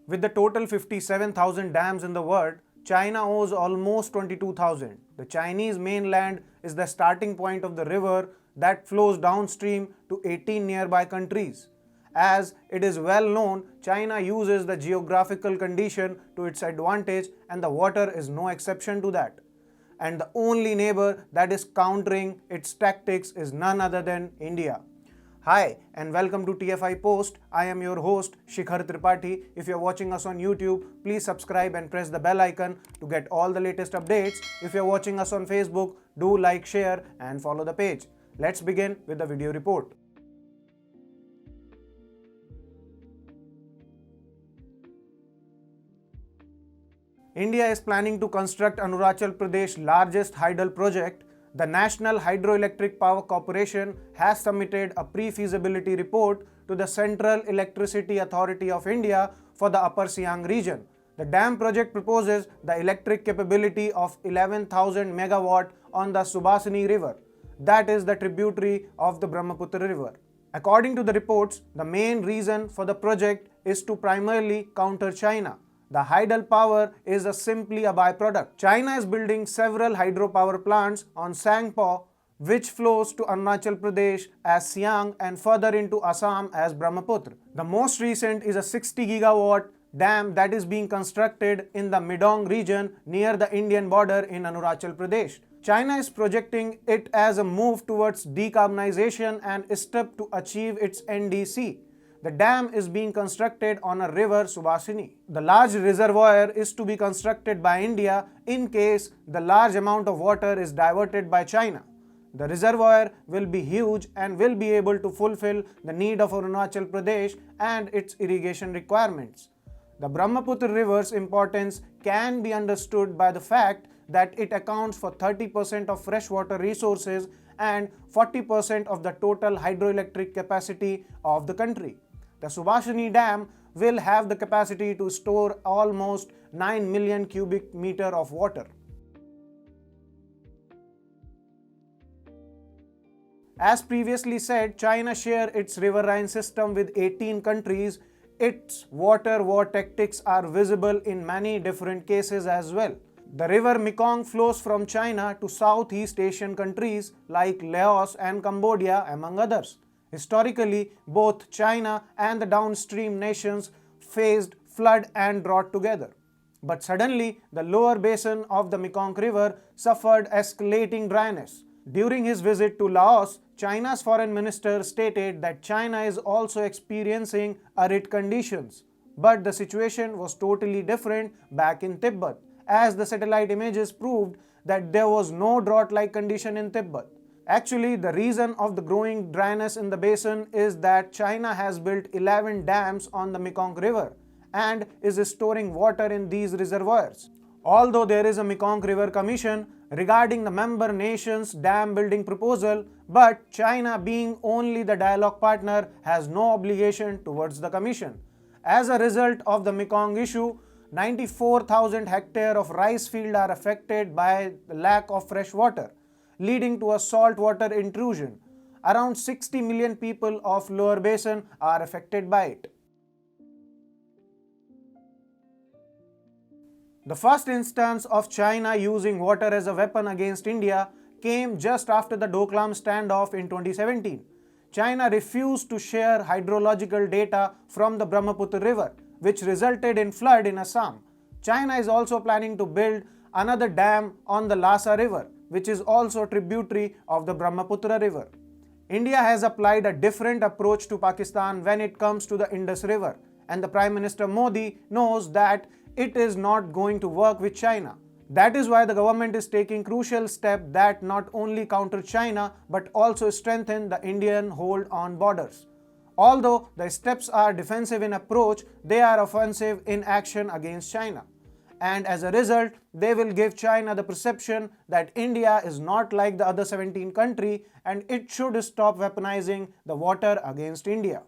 With the total 57,000 dams in the world, China owes almost 22,000. The Chinese mainland is the starting point of the river that flows downstream to 18 nearby countries. As it is well known, China uses the geographical condition to its advantage, and the water is no exception to that. And the only neighbor that is countering its tactics is none other than India. Hi and welcome to TFI Post. I am your host Shikhar Tripathi. If you are watching us on YouTube, please subscribe and press the bell icon to get all the latest updates. If you are watching us on Facebook, do like, share and follow the page. Let's begin with the video report. India is planning to construct Arunachal Pradesh's largest hydel project. The National Hydroelectric Power Corporation has submitted a pre-feasibility report to the Central Electricity Authority of India for the Upper Siang region. The dam project proposes the electric capability of 11,000 megawatt on the Subhasini River, that is the tributary of the Brahmaputra River. According to the reports, the main reason for the project is to primarily counter China. The hydel power is simply a byproduct. China is building several hydropower plants on Sangpo, which flows to Arunachal Pradesh as Siang and further into Assam as Brahmaputra. The most recent is a 60 gigawatt dam that is being constructed in the Midong region near the Indian border in Arunachal Pradesh. China is projecting it as a move towards decarbonization and a step to achieve its NDC. The dam is being constructed on a river Subhasini. The large reservoir is to be constructed by India in case the large amount of water is diverted by China. The reservoir will be huge and will be able to fulfill the need of Arunachal Pradesh and its irrigation requirements. The Brahmaputra River's importance can be understood by the fact that it accounts for 30% of freshwater resources and 40% of the total hydroelectric capacity of the country. The Subhasini Dam will have the capacity to store almost 9 million cubic meter of water. As previously said, China shares its riverine system with 18 countries. Its water war tactics are visible in many different cases as well. The river Mekong flows from China to Southeast Asian countries like Laos and Cambodia, among others. Historically, both China and the downstream nations faced flood and drought together. But suddenly, the lower basin of the Mekong River suffered escalating dryness. During his visit to Laos, China's foreign minister stated that China is also experiencing arid conditions. But the situation was totally different back in Tibet, as the satellite images proved that there was no drought-like condition in Tibet. Actually, the reason of the growing dryness in the basin is that China has built 11 dams on the Mekong River and is storing water in these reservoirs. Although there is a Mekong River Commission regarding the member nations' dam building proposal, but China, being only the dialogue partner, has no obligation towards the commission. As a result of the Mekong issue, 94,000 hectares of rice fields are affected by the lack of fresh water, leading to a saltwater intrusion. Around 60 million people of lower basin are affected by it. The first instance of China using water as a weapon against India came just after the Doklam standoff in 2017. China refused to share hydrological data from the Brahmaputra River, which resulted in flood in Assam. China is also planning to build another dam on the Lhasa River, which is also tributary of the Brahmaputra River. India has applied a different approach to Pakistan when it comes to the Indus River, and the Prime Minister Modi knows that it is not going to work with China. That is why the government is taking crucial steps that not only counter China but also strengthen the Indian hold on borders. Although the steps are defensive in approach, they are offensive in action against China. And as a result, they will give China the perception that India is not like the other 17 countries and it should stop weaponizing the water against India.